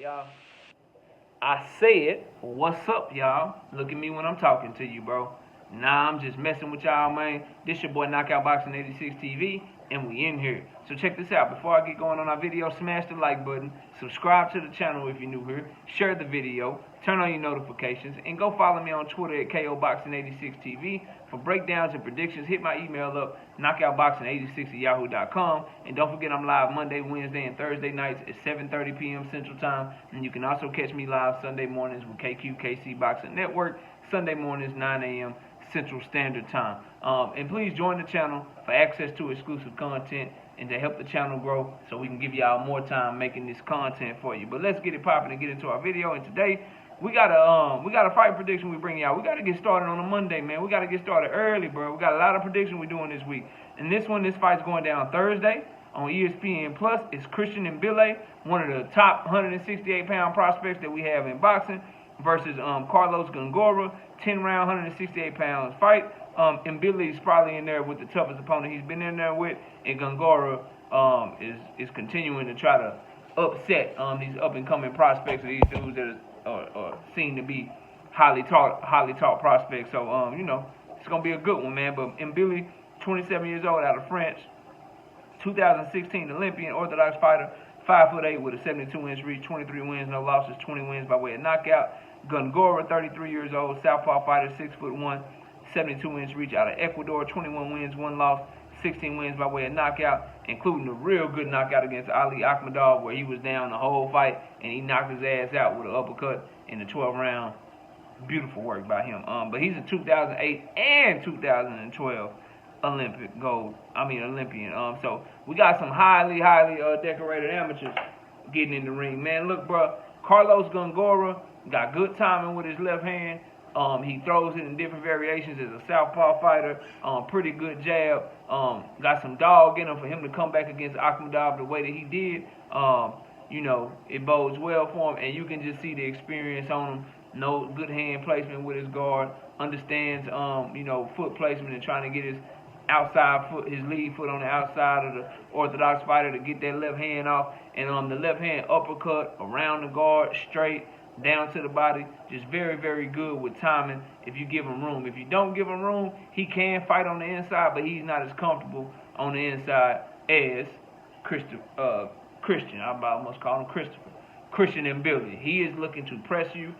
y'all. I said, what's up, y'all? Look at me when I'm talking to you, bro. Nah, I'm just messing with y'all, man. This your boy Knockout Boxing 86 TV, and we in here. So check this out. Before I get going on our video, smash the like button, subscribe to the channel if you're new here, share the video, turn on your notifications, and go follow me on Twitter at KOBoxing86TV for breakdowns and predictions. Hit my email up, knockoutboxing86@yahoo.com, and don't forget I'm live Monday, Wednesday, and Thursday nights at 7:30 p.m. Central Time, and you can also catch me live Sunday mornings with KQKC Boxing Network, Sunday mornings 9 a.m. Central Standard Time. And please join the channel for access to exclusive content and to help the channel grow so we can give y'all more time making this content for you. But let's get it popping and get into our video. And today we got a fight prediction we bring y'all. We got to get started on a Monday, man. We got to get started early, bro. We got a lot of predictions we're doing this week. And this fight's going down Thursday on ESPN Plus. It's Christian Mbilli, one of the top 168-pound prospects that we have in boxing, versus Carlos Gongora, 10-round, 168 pounds fight. Mbilli is probably in there with the toughest opponent he's been in there with, and Gongora is continuing to try to upset these up-and-coming prospects, of these dudes that are seen to be highly taught prospects. So you know, it's gonna be a good one, man. But Mbilli, 27 years old, out of France, 2016 Olympian, Orthodox fighter, 5'8" with a 72-inch reach, 23 wins, no losses, 20 wins by way of knockout. Gongora, 33 years old, southpaw fighter, 6'1", 72-inch reach, out of Ecuador, 21 wins, 1 loss, 16 wins by way of knockout, including a real good knockout against Ali Akhmedov, where he was down the whole fight and he knocked his ass out with an uppercut in the 12th round. Beautiful work by him. But he's a 2008 and 2012 Olympian. So we got some highly decorated amateurs getting in the ring, man. Look, bro, Carlos Gongora got good timing with his left hand. He throws it in different variations as a southpaw fighter. Pretty good jab. Got some dog in him for him to come back against Akhmedov the way that he did. You know, it bodes well for him, and you can just see the experience on him. No good hand placement with his guard. Understands, you know, foot placement and trying to get his outside foot, his lead foot on the outside of the orthodox fighter to get that left hand off. And the left hand uppercut around the guard, straight down to the body, just very good with timing if you give him room. If you don't give him room, he can fight on the inside, but he's not as comfortable on the inside as Christian. I almost call him Christopher. Christian Mbilli. He is looking to press you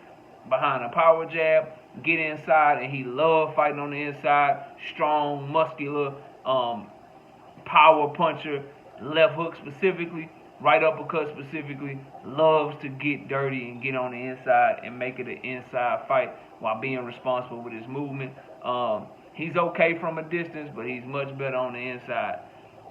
behind a power jab, get inside, and he loves fighting on the inside. Strong, muscular, power puncher, left hook specifically, right uppercut specifically, loves to get dirty and get on the inside and make it an inside fight while being responsible with his movement. He's okay from a distance, but he's much better on the inside.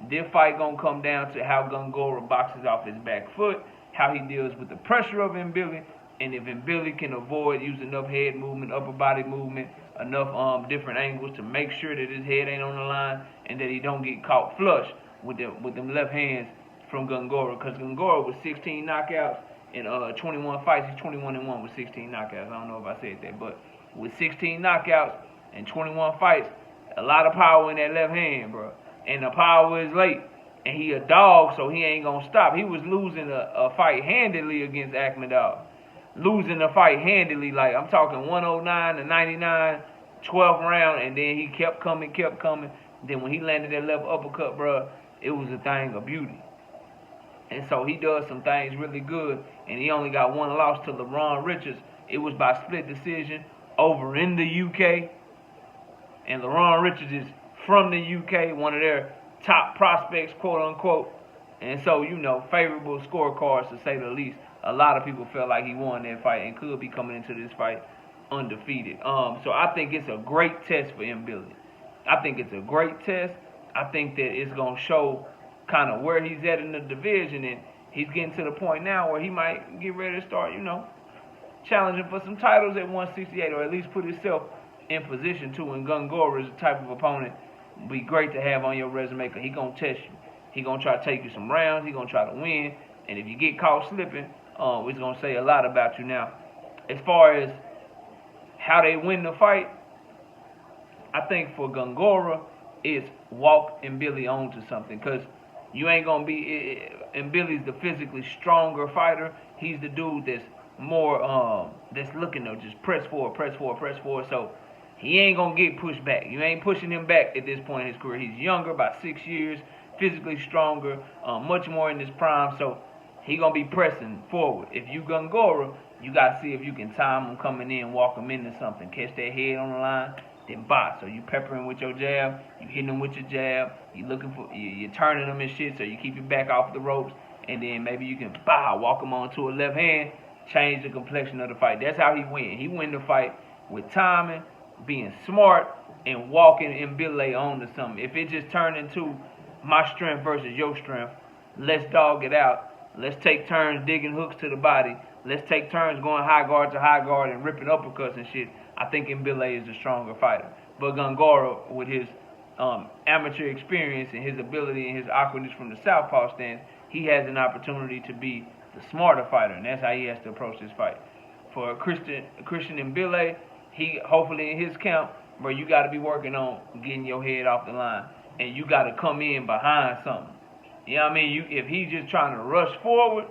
This fight gonna come down to how Gongora boxes off his back foot, how he deals with the pressure of Mbilli, and if Mbilli can avoid using enough head movement, upper body movement, enough different angles to make sure that his head ain't on the line and that he don't get caught flush with them left hands from Gongora. Because Gongora with 16 knockouts in 21 fights, he's 21-1 with 16 knockouts. I don't know if I said that, but with 16 knockouts and 21 fights, a lot of power in that left hand, bro. And the power is late. And he a dog, so he ain't gonna stop. He was losing a fight handily against Akhmedov. Losing the fight handily, like I'm talking 109 to 99, 12th round, and then he kept coming. Then when he landed that left uppercut, bro, it was a thing of beauty. And so he does some things really good, and he only got one loss to LeBron Richards. It was by split decision over in the UK, and LeBron Richards is from the UK, one of their top prospects, quote unquote. And so, you know, favorable scorecards to say the least. A lot of people felt like he won that fight and could be coming into this fight undefeated. So I think it's a great test for Mbilli. I think it's a great test. I think that it's gonna show kind of where he's at in the division, and he's getting to the point now where he might get ready to start, you know, challenging for some titles at 168, or at least put himself in position to. And Gongora is the type of opponent be great to have on your resume, because he gonna test you. He gonna try to take you some rounds. He gonna try to win, and if you get caught slipping, it's gonna say a lot about you. Now, as far as how they win the fight, I think for Gongora, it's walk Mbilli onto something, because You ain't gonna be. And Billy's the physically stronger fighter. He's the dude that's more that's looking to just press forward, press forward, press forward. So he ain't gonna get pushed back. You ain't pushing him back at this point in his career. He's younger, about 6 years, physically stronger, much more in his prime. So he gonna be pressing forward. If you Gongora, you gotta see if you can time him coming in, walk him into something, catch that head on the line, then box. So you peppering with your jab, you hitting him with your jab, you're turning him and shit, so you keep your back off the ropes, and then maybe you can walk him onto a left hand, change the complexion of the fight. That's how he win. He win the fight with timing, being smart, and walking Mbilli onto something. If it just turned into my strength versus your strength, let's dog it out. Let's take turns digging hooks to the body. Let's take turns going high guard to high guard and ripping uppercuts and shit. I think Mbilli is the stronger fighter. But Gongora, with his amateur experience and his ability and his awkwardness from the southpaw stance, he has an opportunity to be the smarter fighter, and that's how he has to approach this fight. For Christian Mbilli, he hopefully in his camp, bro, you got to be working on getting your head off the line, and you got to come in behind something. You know what I mean? If he's just trying to rush forward,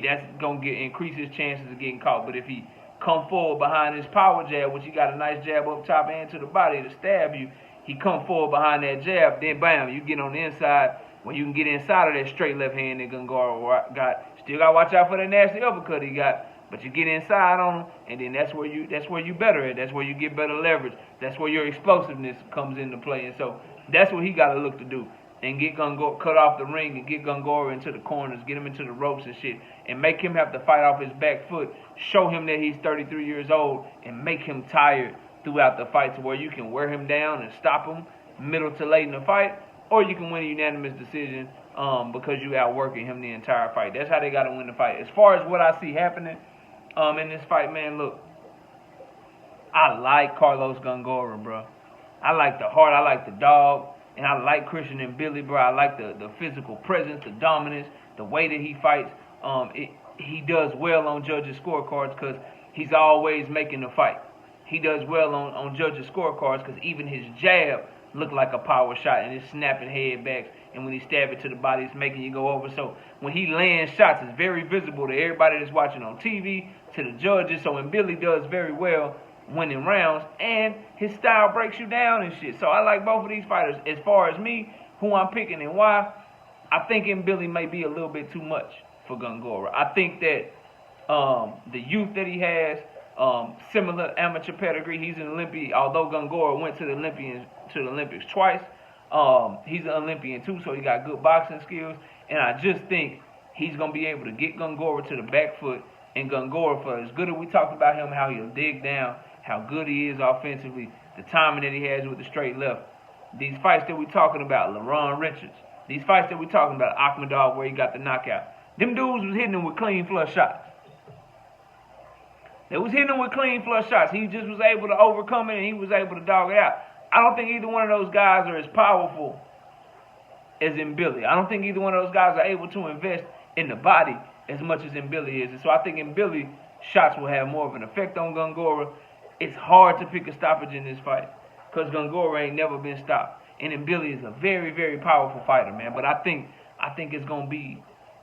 that's gonna increase his chances of getting caught. But if he come forward behind his power jab, which he got a nice jab up top and to the body to stab you, he come forward behind that jab, then bam, you get on the inside. When you can get inside of that straight left hand that Gongora got, still gotta watch out for that nasty uppercut he got. But you get inside on him, and then that's where you better at. That's where you get better leverage. That's where your explosiveness comes into play. And so that's what he got to look to do. And get Gongora, cut off the ring and get Gongora into the corners, get him into the ropes and shit, and make him have to fight off his back foot, show him that he's 33 years old, and make him tired throughout the fight to where you can wear him down and stop him middle to late in the fight, or you can win a unanimous decision because you outworking him the entire fight. That's how they got to win the fight. As far as what I see happening in this fight, man, look, I like Carlos Gongora, bro. I like the heart, I like the dog. And I like Christian Mbilli, bro. I like the physical presence, the dominance, the way that he fights. He does well on judges' scorecards because he's always making the fight. He does well on judges' scorecards because even his jab looked like a power shot and his snapping head backs. And when he stab it to the body, it's making you go over. So when he lands shots, it's very visible to everybody that's watching on TV, to the judges. So Mbilli does very well winning rounds, and his style breaks you down and shit. So I like both of these fighters. As far as me, who I'm picking and why, I think Mbilli may be a little bit too much for Gongora. I think that the youth that he has, similar amateur pedigree, he's an Olympian. Although Gongora went to the Olympics twice, he's an Olympian too, so he got good boxing skills. And I just think he's gonna be able to get Gongora to the back foot. And Gongora, for as good as we talked about him, how he'll dig down, how good he is offensively, the timing that he has with the straight left. These fights that we're talking about, LaRon Richards, these fights that we're talking about, Akhmadov, where he got the knockout, them dudes was hitting him with clean flush shots. They was hitting him with clean flush shots. He just was able to overcome it, and he was able to dog it out. I don't think either one of those guys are as powerful as Mbilli. I don't think either one of those guys are able to invest in the body as much as Mbilli is. And so I think Mbilli shots will have more of an effect on Gongora. It's hard to pick a stoppage in this fight because Gongora ain't never been stopped. And Mbilli is a very, very powerful fighter, man. But I think it's gonna be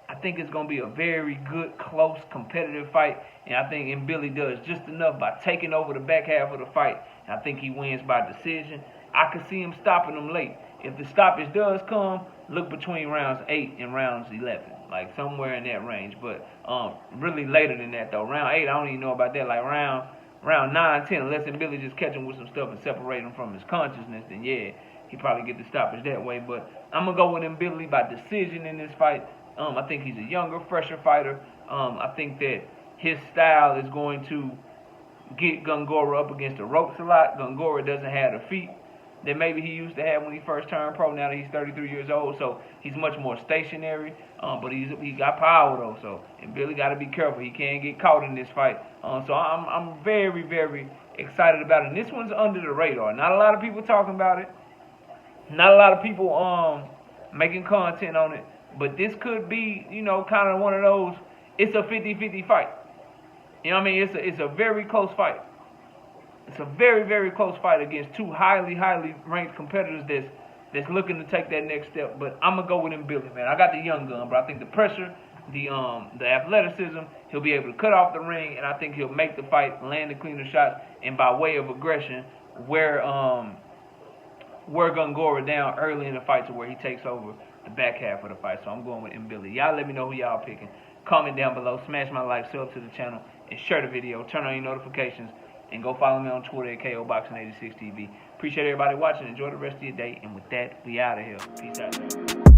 a very good, close, competitive fight. And I think Mbilli does just enough by taking over the back half of the fight. And I think he wins by decision. I could see him stopping him late. If the stoppage does come, look between rounds 8 and rounds 11. Like somewhere in that range. But really later than that, though. Round 8, I don't even know about that. Like round 9, 10, unless Mbilli just catch him with some stuff and separate him from his consciousness, then yeah, he probably get the stoppage that way. But I'm going to go with Mbilli by decision in this fight. I think he's a younger, fresher fighter. I think that his style is going to get Gongora up against the ropes a lot. Gongora doesn't have the feet that maybe he used to have when he first turned pro. Now that he's 33 years old, so he's much more stationary. But he got power though, so and Billy got to be careful. He can't get caught in this fight. So I'm very, very excited about it. And this one's under the radar. Not a lot of people talking about it. Not a lot of people making content on it. But this could be, kind of one of those. It's a 50-50 fight. You know what I mean? It's a very close fight. It's a very, very close fight against two highly, highly ranked competitors that's that's looking to take that next step. But I'm gonna go with Mbilli, man. I got the young gun, but I think the pressure, the athleticism, he'll be able to cut off the ring, and I think he'll make the fight, land the cleaner shots, and by way of aggression, wear Gongora down early in the fight to where he takes over the back half of the fight. So I'm going with Mbilli. Y'all let me know who y'all picking. Comment down below, smash my like, sub to the channel, and share the video. Turn on your notifications, and go follow me on Twitter at KOBoxing86TV. Appreciate everybody watching. Enjoy the rest of your day. And with that, we out of here. Peace out.